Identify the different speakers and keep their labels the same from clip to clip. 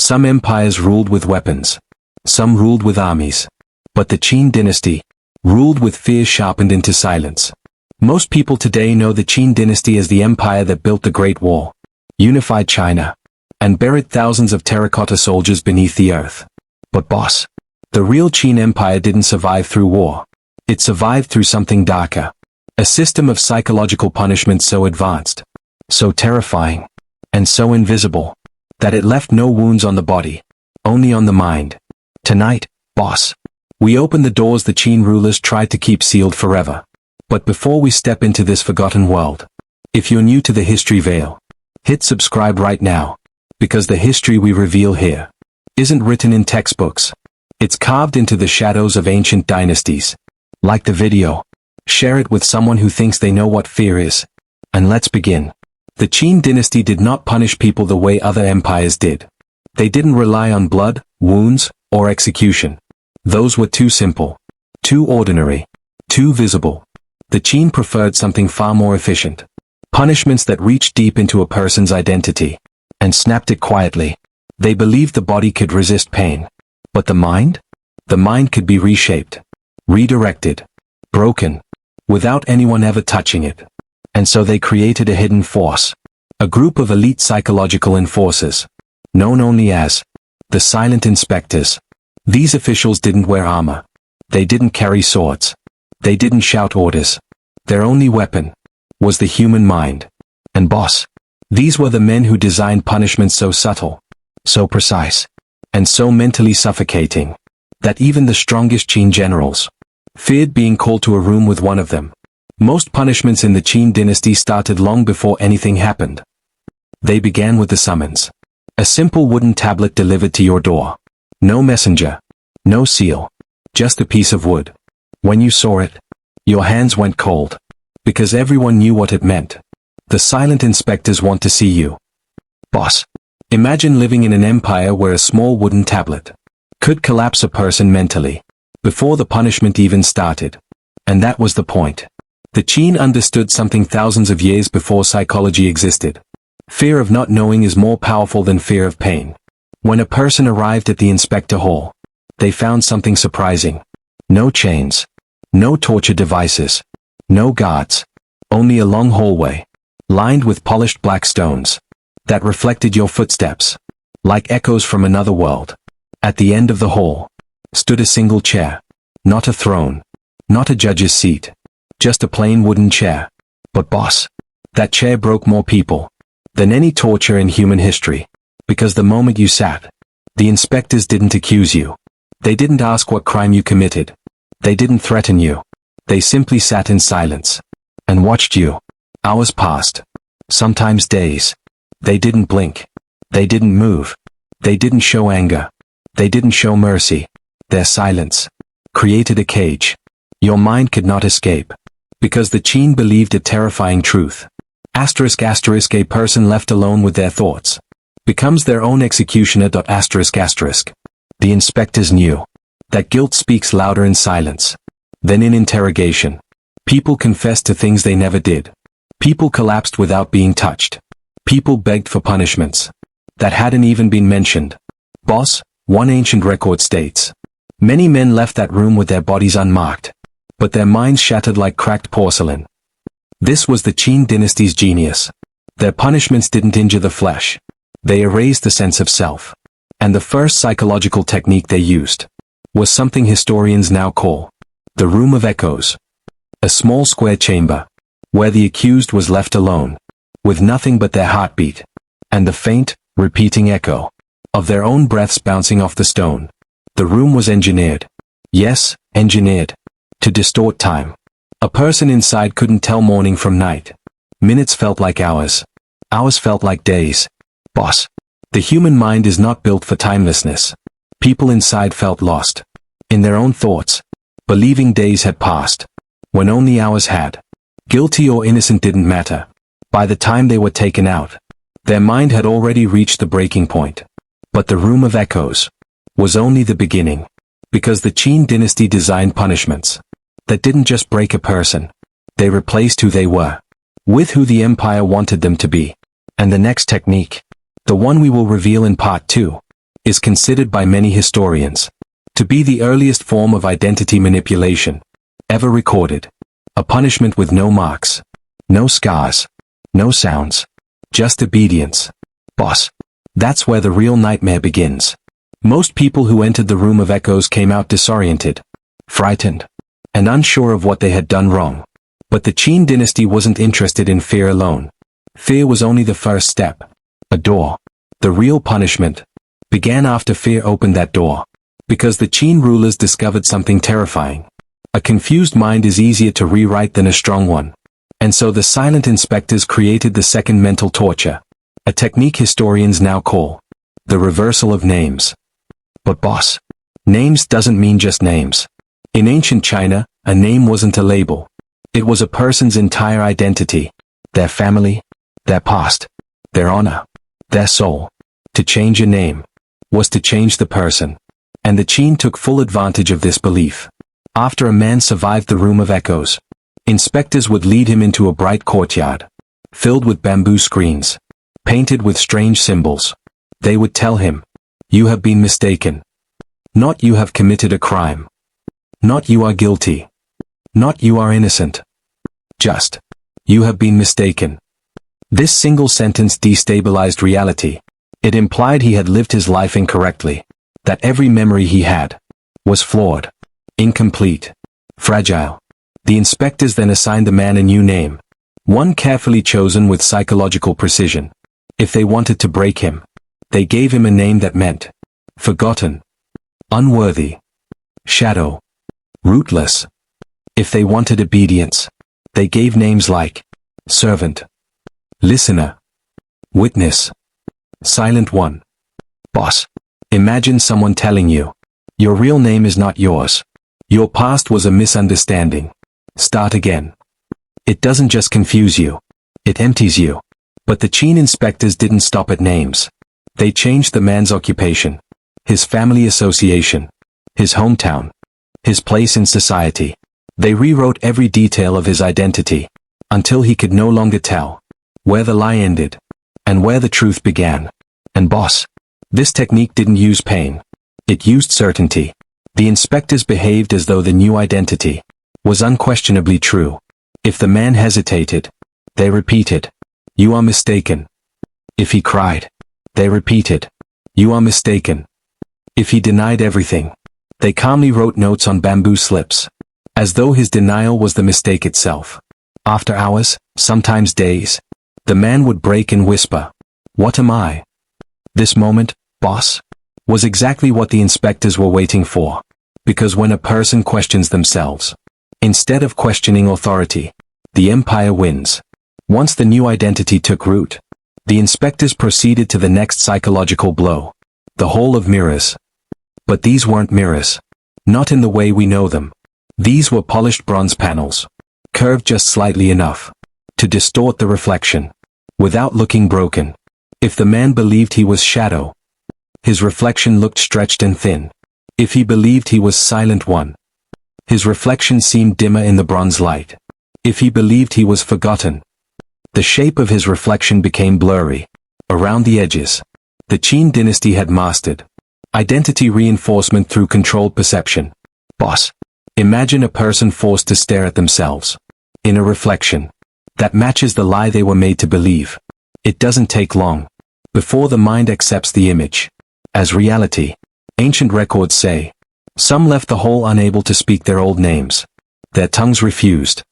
Speaker 1: Some empires ruled with weapons. Some ruled with armies. But the Qin Dynasty ruled with fear sharpened into silence. Most people today know the Qin Dynasty as the empire that built the Great Wall, unified China, and buried thousands of terracotta soldiers beneath the earth. But boss, the real Qin Empire didn't survive through war. It survived through something darker. A system of psychological punishment so advanced, so terrifying, and so invisible, that it left no wounds on the body, only on the mind. Tonight, boss, we open the doors the Qin rulers tried to keep sealed forever. But before we step into this forgotten world, if you're new to the History Veil, hit subscribe right now, because the history we reveal here isn't written in textbooks. It's carved into the shadows of ancient dynasties. Like the video, share it with someone who thinks they know what fear is. And let's begin. The Qin Dynasty did not punish people the way other empires did. They didn't rely on blood, wounds, or execution. Those were too simple, too ordinary, too visible. The Qin preferred something far more efficient. Punishments that reached deep into a person's identity and snapped it quietly. They believed the body could resist pain. But the mind? The mind could be reshaped, redirected, broken, without anyone ever touching it. And so they created a hidden force, a group of elite psychological enforcers, known only as the Silent Inspectors. These officials didn't wear armor. They didn't carry swords. They didn't shout orders. Their only weapon was the human mind. And boss, these were the men who designed punishments so subtle, so precise, and so mentally suffocating, that even the strongest Qin generals feared being called to a room with one of them. Most punishments in the Qin Dynasty started long before anything happened. They began with the summons. A simple wooden tablet delivered to your door. No messenger, no seal, just a piece of wood. When you saw it, your hands went cold, because everyone knew what it meant. The Silent Inspectors want to see you. Boss, imagine living in an empire where a small wooden tablet could collapse a person mentally, before the punishment even started. And that was the point. The Qin understood something thousands of years before psychology existed. Fear of not knowing is more powerful than fear of pain. When a person arrived at the inspector hall, they found something surprising. No chains, no torture devices, no guards, only a long hallway, lined with polished black stones, that reflected your footsteps, like echoes from another world. At the end of the hall, stood a single chair, not a throne, not a judge's seat, just a plain wooden chair. But boss, that chair broke more people than any torture in human history, because the moment you sat, the inspectors didn't accuse you. They didn't ask what crime you committed. They didn't threaten you. They simply sat in silence and watched you. Hours passed, sometimes days. They didn't blink. They didn't move. They didn't show anger. They didn't show mercy. Their silence created a cage. Your mind could not escape, because the Qin believed a terrifying truth. Asterisk asterisk, a person left alone with their thoughts becomes their own executioner. Asterisk asterisk. The inspectors knew that guilt speaks louder in silence than in interrogation. People confessed to things they never did. People collapsed without being touched. People begged for punishments that hadn't even been mentioned. Boss, one ancient record states, many men left that room with their bodies unmarked, but their minds shattered like cracked porcelain. This was the Qin Dynasty's genius. Their punishments didn't injure the flesh. They erased the sense of self. And the first psychological technique they used was something historians now call the Room of Echoes. A small square chamber, where the accused was left alone, with nothing but their heartbeat, and the faint, repeating echo of their own breaths bouncing off the stone. The room was engineered. Yes, engineered. To distort time. A person inside couldn't tell morning from night. Minutes felt like hours. Hours felt like days. Boss, the human mind is not built for timelessness. People inside felt lost in their own thoughts, believing days had passed, when only hours had. Guilty or innocent didn't matter. By the time they were taken out, their mind had already reached the breaking point. But the Room of Echoes was only the beginning, because the Qin Dynasty designed punishments that didn't just break a person. They replaced who they were with who the empire wanted them to be. And the next technique, the one we will reveal in part 2, is considered by many historians to be the earliest form of identity manipulation ever recorded. A punishment with no marks, no scars, no sounds, just obedience. Boss. That's where the real nightmare begins. Most people who entered the room of echoes came out disoriented, frightened, and unsure of what they had done wrong. But the Qin dynasty wasn't interested in fear alone. Fear was only the first step. A door. The real punishment began after fear opened that door. Because the Qin rulers discovered something terrifying. A confused mind is easier to rewrite than a strong one. And so the silent inspectors created the second mental torture. A technique historians now call the reversal of names. But boss, names doesn't mean just names. In ancient China, a name wasn't a label. It was a person's entire identity, their family, their past, their honor, their soul. To change a name was to change the person. And the Qin took full advantage of this belief. After a man survived the room of echoes, inspectors would lead him into a bright courtyard, filled with bamboo screens, painted with strange symbols. They would tell him, "You have been mistaken. Not you have committed a crime. Not you are guilty. Not you are innocent. Just, you have been mistaken." This single sentence destabilized reality. It implied he had lived his life incorrectly, that every memory he had was flawed, incomplete, fragile. The inspectors then assigned the man a new name, one carefully chosen with psychological precision. If they wanted to break him, they gave him a name that meant forgotten, unworthy, shadow, rootless. If they wanted obedience, they gave names like servant, listener, witness, silent one. Boss. Imagine someone telling you, your real name is not yours. Your past was a misunderstanding. Start again. It doesn't just confuse you. It empties you. But the Qin inspectors didn't stop at names. They changed the man's occupation, his family association, his hometown, his place in society. They rewrote every detail of his identity, until he could no longer tell where the lie ended, and where the truth began. And boss, this technique didn't use pain. It used certainty. The inspectors behaved as though the new identity was unquestionably true. If the man hesitated, they repeated, "You are mistaken." If he cried, they repeated, "You are mistaken." If he denied everything, they calmly wrote notes on bamboo slips, as though his denial was the mistake itself. After hours, sometimes days, the man would break and whisper, "What am I?" This moment, boss, was exactly what the inspectors were waiting for. Because when a person questions themselves, instead of questioning authority, the empire wins. Once the new identity took root, the inspectors proceeded to the next psychological blow, the hall of mirrors. But these weren't mirrors. Not in the way we know them. These were polished bronze panels, curved just slightly enough to distort the reflection, without looking broken. If the man believed he was shadow, his reflection looked stretched and thin. If he believed he was silent one, his reflection seemed dimmer in the bronze light. If he believed he was forgotten, the shape of his reflection became blurry. Around the edges, the Qin dynasty had mastered identity reinforcement through controlled perception. Boss, imagine a person forced to stare at themselves in a reflection that matches the lie they were made to believe. It doesn't take long before the mind accepts the image as reality. Ancient records say, some left the hall unable to speak their old names. Their tongues refused.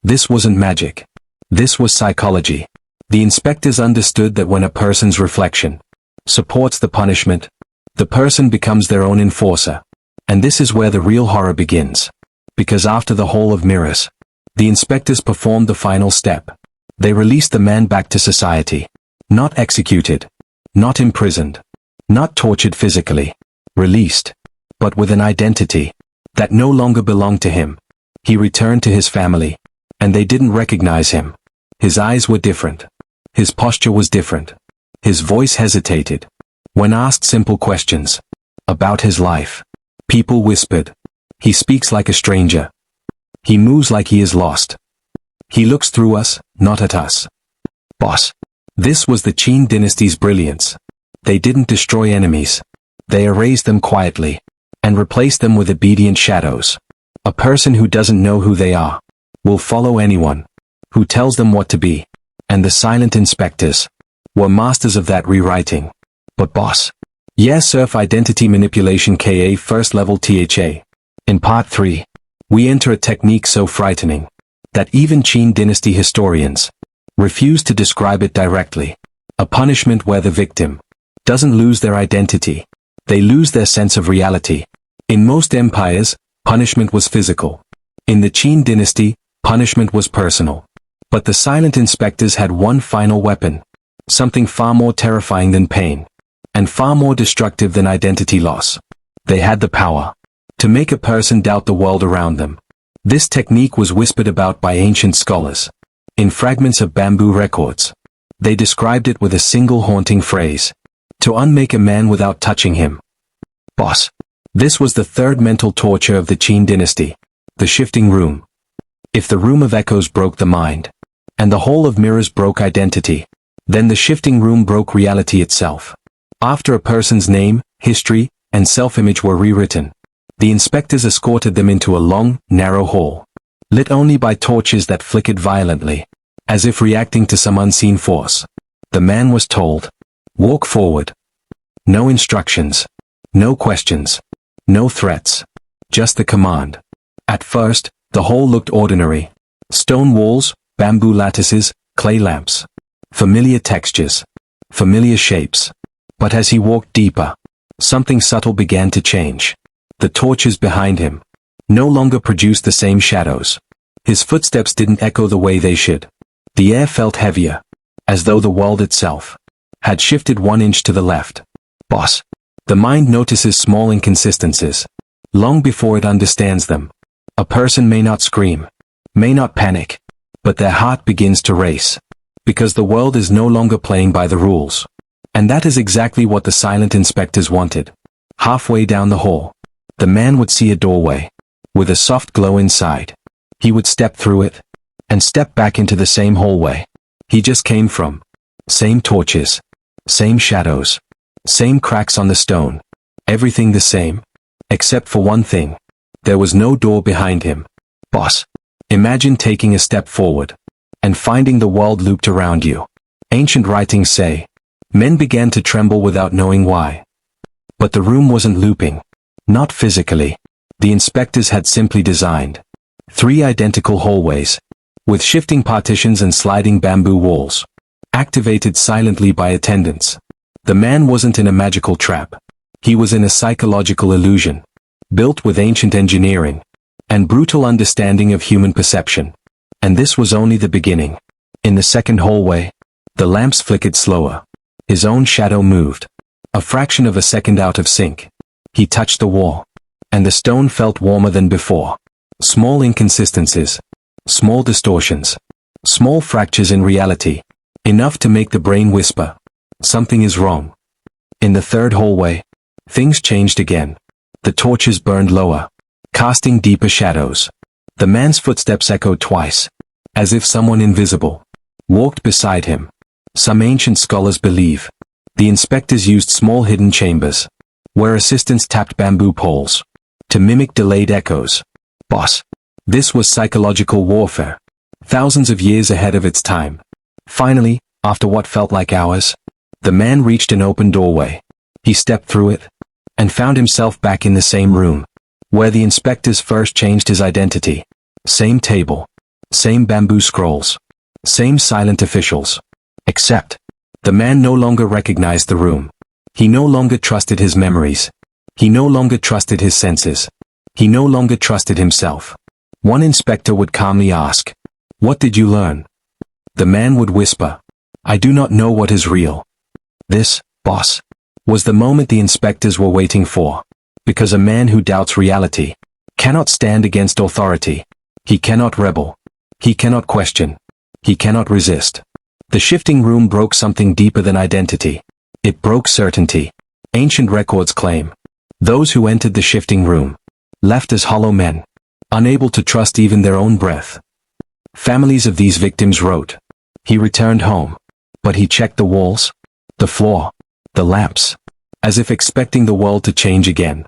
Speaker 1: This wasn't magic. This was psychology. The inspectors understood that when a person's reflection supports the punishment, the person becomes their own enforcer. And this is where the real horror begins. Because after the hall of mirrors, the inspectors performed the final step. They released the man back to society. Not executed. Not imprisoned. Not tortured physically. Released. But with an identity that no longer belonged to him. He returned to his family. And they didn't recognize him. His eyes were different. His posture was different. His voice hesitated. When asked simple questions about his life, people whispered, he speaks like a stranger. He moves like he is lost. He looks through us, not at us. Boss. This was the Qin dynasty's brilliance. They didn't destroy enemies. They erase them quietly and replace them with obedient shadows. A person who doesn't know who they are will follow anyone who tells them what to be. And the silent inspectors were masters of that rewriting. But boss. Yes, surf identity manipulation KA first level THA. In part 3, we enter a technique so frightening that even Qin Dynasty historians refuse to describe it directly. A punishment where the victim doesn't lose their identity. They lose their sense of reality. In most empires, punishment was physical. In the Qin Dynasty, punishment was personal. But the silent inspectors had one final weapon. Something far more terrifying than pain. And far more destructive than identity loss. They had the power to make a person doubt the world around them. This technique was whispered about by ancient scholars. In fragments of bamboo records, they described it with a single haunting phrase. To unmake a man without touching him. Boss. This was the third mental torture of the Qin Dynasty. The shifting room. If the room of echoes broke the mind, and the hall of mirrors broke identity, then the shifting room broke reality itself. After a person's name, history, and self-image were rewritten, the inspectors escorted them into a long, narrow hall, lit only by torches that flickered violently, as if reacting to some unseen force. The man was told, walk forward. No instructions, no questions, no threats, just the command. At first, the hall looked ordinary. Stone walls, bamboo lattices, clay lamps. Familiar textures, familiar shapes. But as he walked deeper, something subtle began to change. The torches behind him no longer produced the same shadows. His footsteps didn't echo the way they should. The air felt heavier, as though the world itself had shifted 1 inch to the left. Boss. The mind notices small inconsistencies long before it understands them. A person may not scream, may not panic, but their heart begins to race, because the world is no longer playing by the rules. And that is exactly what the silent inspectors wanted. Halfway down the hall, the man would see a doorway, with a soft glow inside. He would step through it, and step back into the same hallway he just came from. Same torches, same shadows, same cracks on the stone. Everything the same, except for one thing. There was no door behind him. Boss. Imagine taking a step forward, and finding the world looped around you. Ancient writings say, men began to tremble without knowing why. But the room wasn't looping. Not physically. The inspectors had simply designed 3 identical hallways, with shifting partitions and sliding bamboo walls, activated silently by attendants. The man wasn't in a magical trap. He was in a psychological illusion, built with ancient engineering and brutal understanding of human perception. And this was only the beginning. In the second hallway, the lamps flickered slower. His own shadow moved, a fraction of a second out of sync. He touched the wall, and the stone felt warmer than before. Small inconsistencies, small distortions, small fractures in reality, enough to make the brain whisper, something is wrong. In the third hallway, things changed again. The torches burned lower, casting deeper shadows. The man's footsteps echoed twice, as if someone invisible walked beside him. Some ancient scholars believe the inspectors used small hidden chambers, where assistants tapped bamboo poles to mimic delayed echoes. Boss. This was psychological warfare, thousands of years ahead of its time. Finally, after what felt like hours, the man reached an open doorway. He stepped through it, and found himself back in the same room, where the inspectors first changed his identity. Same table, same bamboo scrolls, same silent officials. Except, the man no longer recognized the room. He no longer trusted his memories. He no longer trusted his senses. He no longer trusted himself. One inspector would calmly ask, "What did you learn?" The man would whisper, "I do not know what is real." This, boss, was the moment the inspectors were waiting for. Because a man who doubts reality cannot stand against authority. He cannot rebel. He cannot question. He cannot resist. The shifting room broke something deeper than identity. It broke certainty. Ancient records claim those who entered the shifting room left as hollow men, unable to trust even their own breath. Families of these victims wrote, "He returned home, but he checked the walls, the floor, the lamps, as if expecting the world to change again.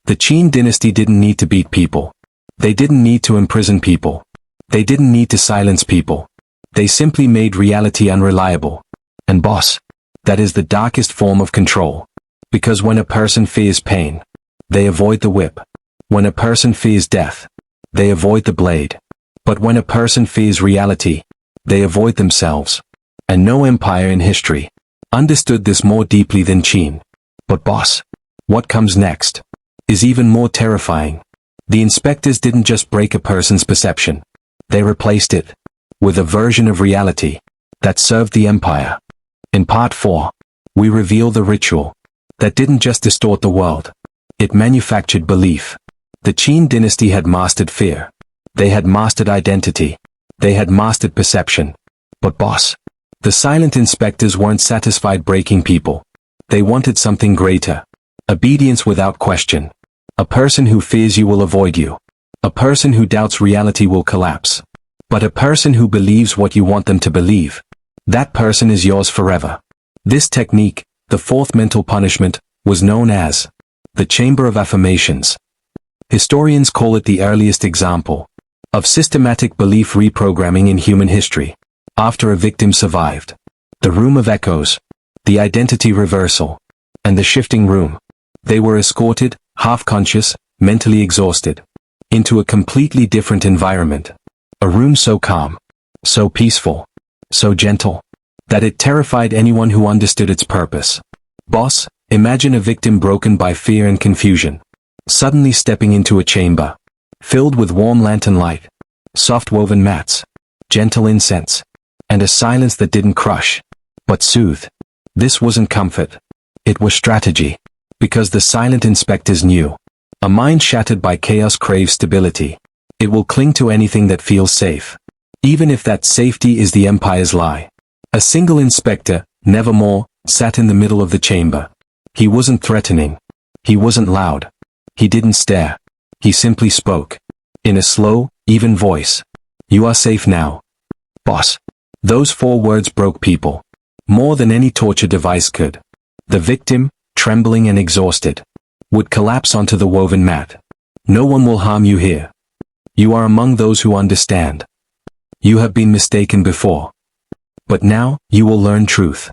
Speaker 1: The Qin dynasty didn't need to beat people. They didn't need to imprison people. They didn't need to silence people. They simply made reality unreliable. And boss, that is the darkest form of control. Because when a person fears pain, they avoid the whip. When a person fears death, they avoid the blade. But when a person fears reality, they avoid themselves. And no empire in history understood this more deeply than Qin. But boss, what comes next is even more terrifying. The inspectors didn't just break a person's perception. They replaced it with a version of reality that served the empire. In part 4, we reveal the ritual that didn't just distort the world. It manufactured belief. The Qin dynasty had mastered fear. They had mastered identity. They had mastered perception. But boss, the silent inspectors weren't satisfied breaking people. They wanted something greater. Obedience without question. A person who fears you will avoid you. A person who doubts reality will collapse. But a person who believes what you want them to believe, that person is yours forever. This technique, the fourth mental punishment, was known as the Chamber of Affirmations. Historians call it the earliest example of systematic belief reprogramming in human history. After a victim survived the room of echoes, the identity reversal, and the shifting room, they were escorted, half-conscious, mentally exhausted, into a completely different environment. A room so calm, so peaceful, so gentle, that it terrified anyone who understood its purpose. Boss, imagine a victim broken by fear and confusion, suddenly stepping into a chamber, filled with warm lantern light, soft woven mats, gentle incense, and a silence that didn't crush, but soothe. This wasn't comfort. It was strategy. Because the silent inspectors knew, a mind shattered by chaos craves stability. It will cling to anything that feels safe, even if that safety is the empire's lie. A single inspector, nevermore, sat in the middle of the chamber. He wasn't threatening. He wasn't loud. He didn't stare. He simply spoke. In a slow, even voice. You are safe now. Boss. Those 4 words broke people. More than any torture device could. The victim, trembling and exhausted, would collapse onto the woven mat. No one will harm you here. You are among those who understand. You have been mistaken before. But now, you will learn truth.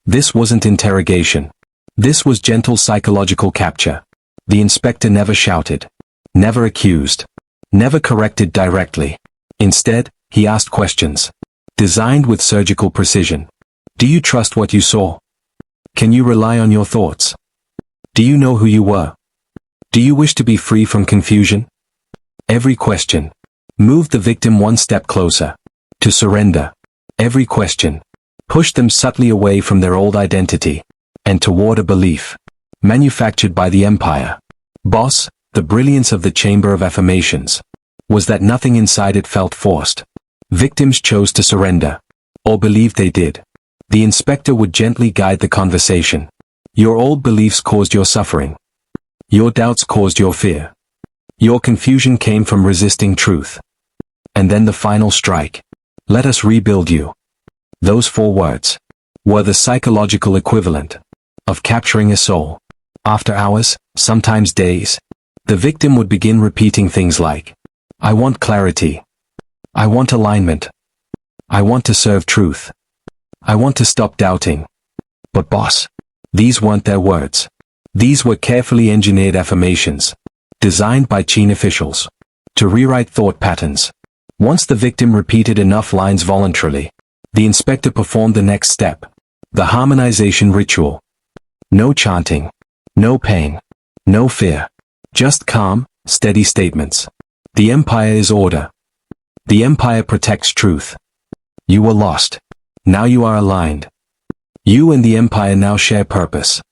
Speaker 1: This wasn't interrogation. This was gentle psychological capture. The inspector never shouted. Never accused. Never corrected directly. Instead, he asked questions. Designed with surgical precision. Do you trust what you saw? Can you rely on your thoughts? Do you know who you were? Do you wish to be free from confusion? Every question moved the victim one step closer to surrender. Every question pushed them subtly away from their old identity and toward a belief manufactured by the empire. Boss, the brilliance of the Chamber of Affirmations was that nothing inside it felt forced. Victims chose to surrender, or believed they did. The inspector would gently guide the conversation. Your old beliefs caused your suffering. Your doubts caused your fear. Your confusion came from resisting truth. And then the final strike. Let us rebuild you. Those 4 words were the psychological equivalent of capturing a soul. After hours, sometimes days, the victim would begin repeating things like, I want clarity. I want alignment. I want to serve truth. I want to stop doubting. But boss, these weren't their words. These were carefully engineered affirmations, designed by Qin officials to rewrite thought patterns. Once the victim repeated enough lines voluntarily, the inspector performed the next step, the harmonization ritual. No chanting, no pain, no fear, just calm, steady statements. The empire is order. The empire protects truth. You were lost. Now you are aligned. You and the empire now share purpose.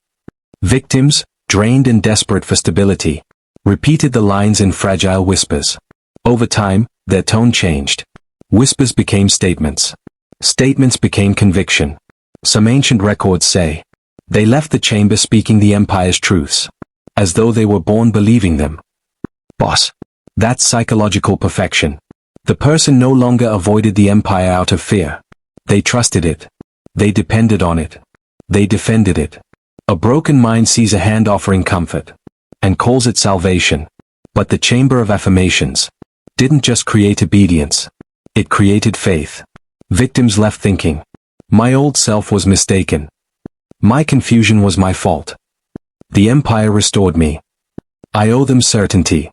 Speaker 1: Victims, drained and desperate for stability, repeated the lines in fragile whispers. Over time, their tone changed. Whispers became statements. Statements became conviction. Some ancient records say, they left the chamber speaking the empire's truths, as though they were born believing them. Boss. That's psychological perfection. The person no longer avoided the empire out of fear. They trusted it. They depended on it. They defended it. A broken mind sees a hand offering comfort and calls it salvation. But the Chamber of Affirmations didn't just create obedience. It created faith. Victims left thinking, my old self was mistaken. My confusion was my fault. The empire restored me. I owe them certainty.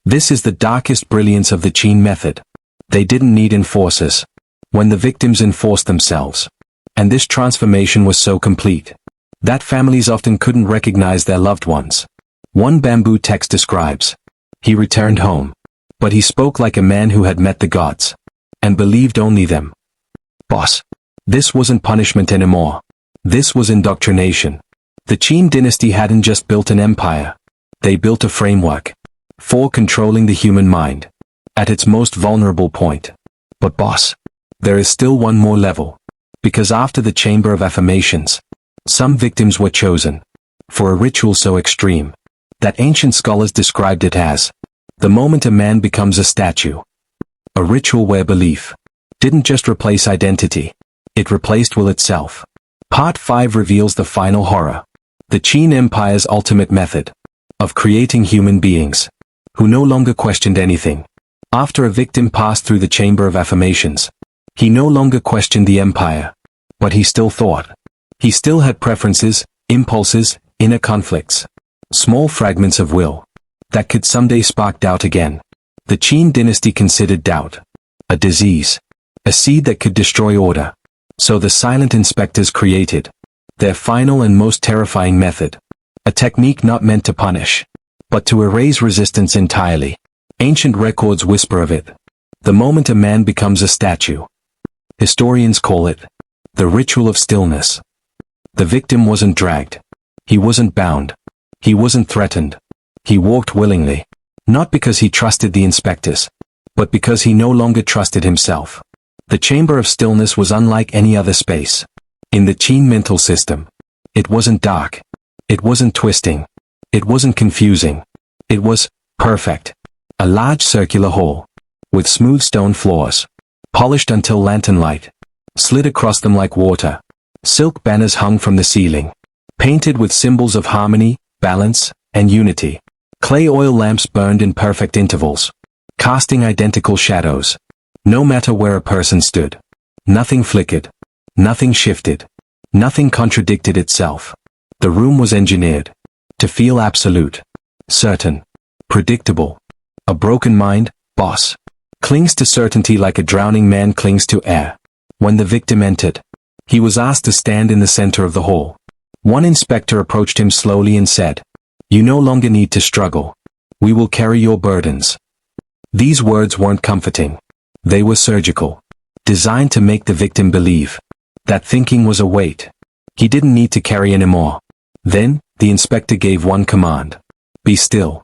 Speaker 1: This is the darkest brilliance of the Qin method. They didn't need enforcers when the victims enforced themselves. And this transformation was so complete that families often couldn't recognize their loved ones. One bamboo text describes, he returned home, but he spoke like a man who had met the gods and believed only them. Boss, this wasn't punishment anymore. This was indoctrination. The Qin dynasty hadn't just built an empire. They built a framework for controlling the human mind at its most vulnerable point. But boss, there is still one more level. Because after the Chamber of Affirmations, some victims were chosen for a ritual so extreme that ancient scholars described it as the moment a man becomes a statue. A ritual where belief didn't just replace identity, it replaced will itself. Part 5 reveals the final horror. The Qin Empire's ultimate method of creating human beings who no longer questioned anything. After a victim passed through the Chamber of Affirmations, he no longer questioned the empire, but he still thought. He still had preferences, impulses, inner conflicts, small fragments of will that could someday spark doubt again. The Qin dynasty considered doubt a disease, a seed that could destroy order. So the silent inspectors created their final and most terrifying method, a technique not meant to punish, but to erase resistance entirely. Ancient records whisper of it. The moment a man becomes a statue. Historians call it the Ritual of Stillness. The victim wasn't dragged. He wasn't bound. He wasn't threatened. He walked willingly, not because he trusted the inspectors, but because he no longer trusted himself. The Chamber of Stillness was unlike any other space. In the Qin mental system, it wasn't dark. It wasn't twisting. It wasn't confusing. It was perfect. A large circular hall, with smooth stone floors, polished until lantern light slid across them like water. Silk banners hung from the ceiling, painted with symbols of harmony, balance, and unity. Clay oil lamps burned in perfect intervals, casting identical shadows. No matter where a person stood, nothing flickered, nothing shifted, nothing contradicted itself. The room was engineered to feel absolute, certain, predictable. A broken mind, boss, clings to certainty like a drowning man clings to air. When the victim entered, he was asked to stand in the center of the hall. One inspector approached him slowly and said, "You no longer need to struggle. We will carry your burdens." These words weren't comforting. They were surgical, designed to make the victim believe that thinking was a weight he didn't need to carry anymore. Then, the inspector gave one command. "Be still."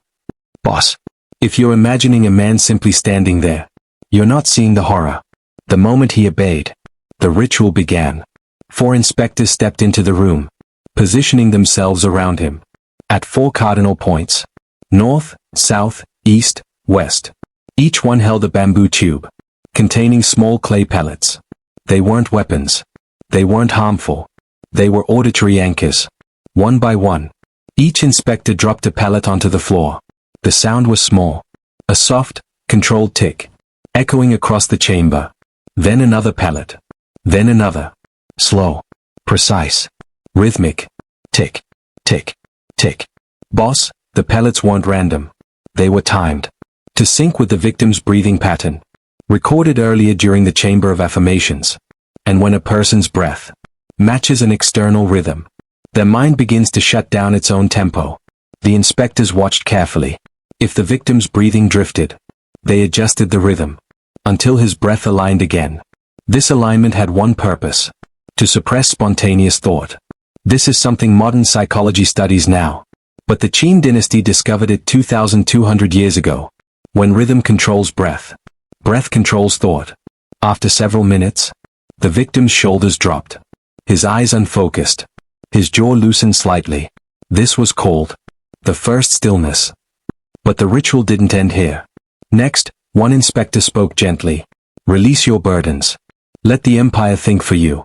Speaker 1: Boss, if you're imagining a man simply standing there, you're not seeing the horror. The moment he obeyed, the ritual began. 4 inspectors stepped into the room, positioning themselves around him at 4 cardinal points: north, south, east, west. Each one held a bamboo tube containing small clay pellets. They weren't weapons. They weren't harmful. They were auditory anchors. One by one, each inspector dropped a pellet onto the floor. The sound was small, a soft, controlled tick, echoing across the chamber. Then another pellet. Then another. Slow, precise, rhythmic. Tick, tick, tick. Boss, the pellets weren't random. They were timed to sync with the victim's breathing pattern, recorded earlier during the Chamber of Affirmations. And when a person's breath matches an external rhythm, their mind begins to shut down its own tempo. The inspectors watched carefully. If the victim's breathing drifted, they adjusted the rhythm until his breath aligned again. This alignment had one purpose: to suppress spontaneous thought. This is something modern psychology studies now, but the Qin dynasty discovered it 2,200 years ago. When rhythm controls breath, breath controls thought. After several minutes, the victim's shoulders dropped, his eyes unfocused, his jaw loosened slightly. This was called the first stillness. But the ritual didn't end here. Next, one inspector spoke gently. "Release your burdens. Let the empire think for you."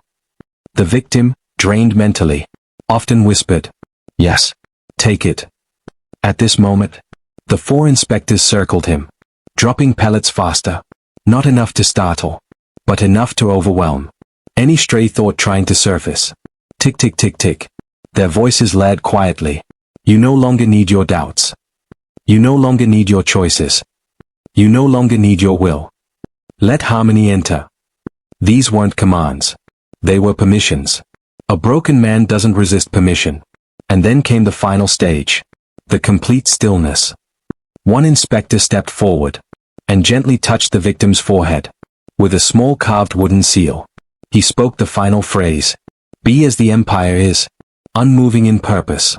Speaker 1: The victim, drained mentally, often whispered, Yes. Take it. At this moment, the 4 inspectors circled him, dropping pellets faster. Not enough to startle, but enough to overwhelm any stray thought trying to surface. Tick tick tick tick. Their voices laid quietly. You no longer need your doubts. You no longer need your choices. You no longer need your will. Let harmony enter. These weren't commands. They were permissions. A broken man doesn't resist permission. And then came the final stage. The complete stillness. One inspector stepped forward and gently touched the victim's forehead with a small carved wooden seal. He spoke the final phrase. Be as the empire is, unmoving in purpose.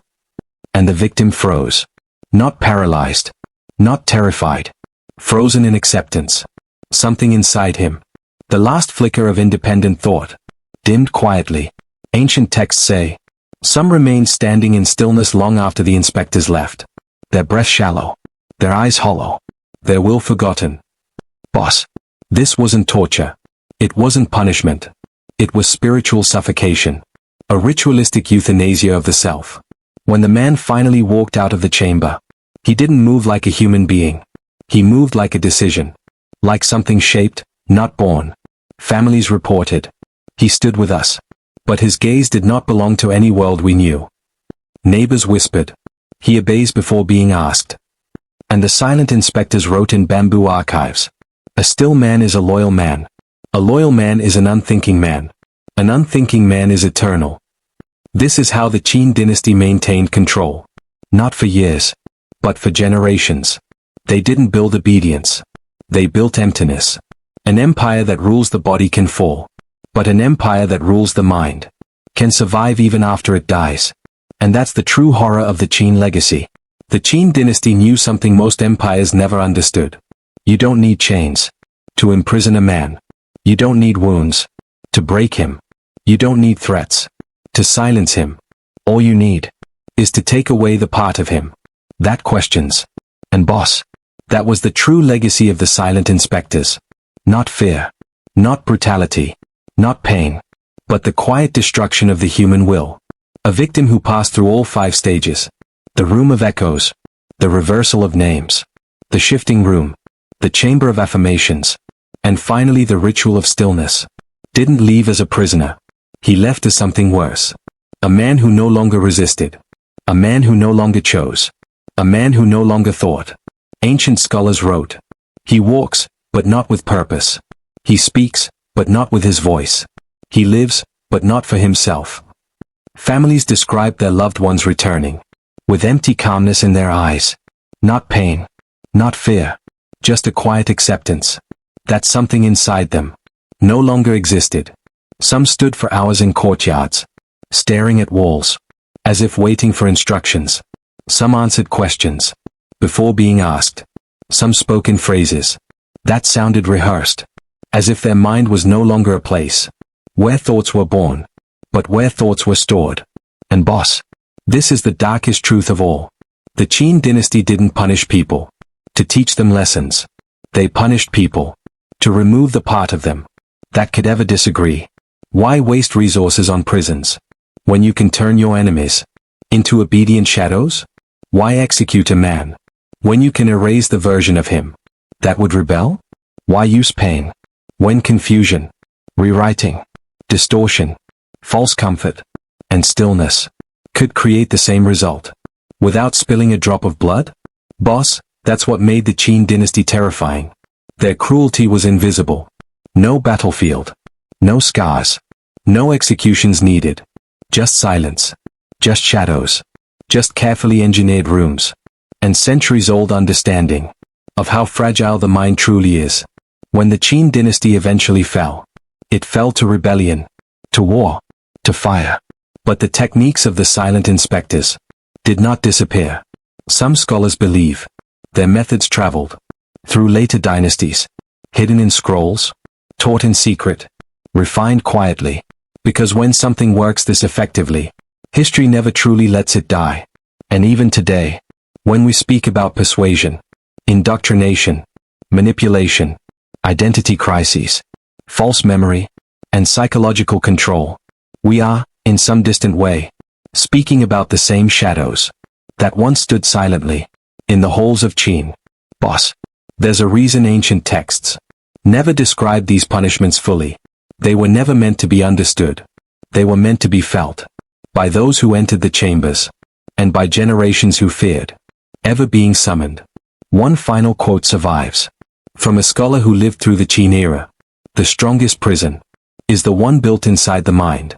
Speaker 1: And the victim froze. Not paralyzed. Not terrified. Frozen in acceptance. Something inside him, the last flicker of independent thought, dimmed quietly. Ancient texts say, some remained standing in stillness long after the inspectors left. Their breath shallow. Their eyes hollow. Their will forgotten. Boss. This wasn't torture. It wasn't punishment. It was spiritual suffocation. A ritualistic euthanasia of the self. When the man finally walked out of the chamber, he didn't move like a human being. He moved like a decision. Like something shaped, not born. Families reported. He stood with us. But his gaze did not belong to any world we knew. Neighbors whispered. He obeys before being asked. And the silent inspectors wrote in bamboo archives. A still man is a loyal man. A loyal man is an unthinking man. An unthinking man is eternal. This is how the Qin dynasty maintained control. Not for years, but for generations. They didn't build obedience. They built emptiness. An empire that rules the body can fall. But an empire that rules the mind can survive even after it dies. And that's the true horror of the Qin legacy. The Qin dynasty knew something most empires never understood. You don't need chains to imprison a man. You don't need wounds to break him. You don't need threats to silence him. All you need is to take away the part of him that questions. And boss, that was the true legacy of the silent inspectors. Not fear, not brutality, not pain, but the quiet destruction of the human will. A victim who passed through all 5 stages. The room of echoes, the reversal of names, the shifting room, the Chamber of Affirmations, and finally the Ritual of Stillness. Didn't leave as a prisoner. He left as something worse. A man who no longer resisted. A man who no longer chose. A man who no longer thought. Ancient scholars wrote. He walks, but not with purpose. He speaks, but not with his voice. He lives, but not for himself. Families described their loved ones returning, with empty calmness in their eyes. Not pain, not fear, just a quiet acceptance that something inside them no longer existed. Some stood for hours in courtyards, staring at walls, as if waiting for instructions. Some answered questions before being asked. Some spoke in phrases that sounded rehearsed, as if their mind was no longer a place where thoughts were born, but where thoughts were stored. And boss, this is the darkest truth of all. The Qin dynasty didn't punish people to teach them lessons. They punished people to remove the part of them that could ever disagree. Why waste resources on prisons when you can turn your enemies into obedient shadows? Why execute a man when you can erase the version of him that would rebel? Why use pain when confusion, rewriting, distortion, false comfort, and stillness could create the same result without spilling a drop of blood? Boss, that's what made the Qin dynasty terrifying. Their cruelty was invisible. No battlefield, no scars, no executions needed. Just silence, just shadows, just carefully engineered rooms, and centuries-old understanding of how fragile the mind truly is. When the Qin dynasty eventually fell, it fell to rebellion, to war, to fire. But the techniques of the silent inspectors did not disappear. Some scholars believe their methods traveled through later dynasties, hidden in scrolls, taught in secret, refined quietly, because when something works this effectively, history never truly lets it die. And even today, when we speak about persuasion, indoctrination, manipulation, identity crises, false memory, and psychological control, we are, in some distant way, speaking about the same shadows that once stood silently in the halls of Qin. Boss. There's a reason ancient texts never described these punishments fully. They were never meant to be understood. They were meant to be felt by those who entered the chambers, and by generations who feared ever being summoned. One final quote survives from a scholar who lived through the Qin era. The strongest prison is the one built inside the mind.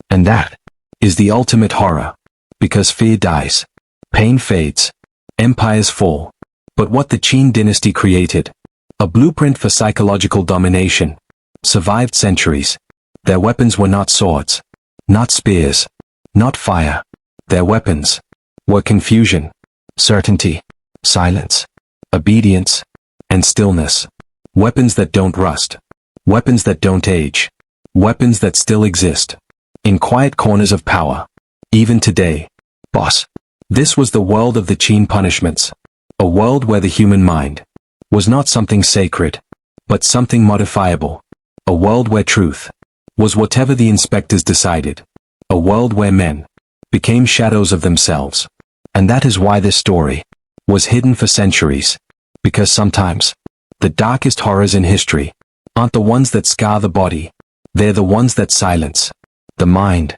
Speaker 1: And that is the ultimate horror. Because fear dies, pain fades, empires fall. But what the Qin dynasty created, a blueprint for psychological domination, survived centuries. Their weapons were not swords, not spears, not fire. Their weapons were confusion, certainty, silence, obedience, and stillness. Weapons that don't rust. Weapons that don't age. Weapons that still exist in quiet corners of power. Even today, boss. This was the world of the Qin punishments. A world where the human mind was not something sacred, but something modifiable. A world where truth was whatever the inspectors decided. A world where men became shadows of themselves. And that is why this story was hidden for centuries. Because sometimes, the darkest horrors in history aren't the ones that scar the body. They're the ones that silence the mind.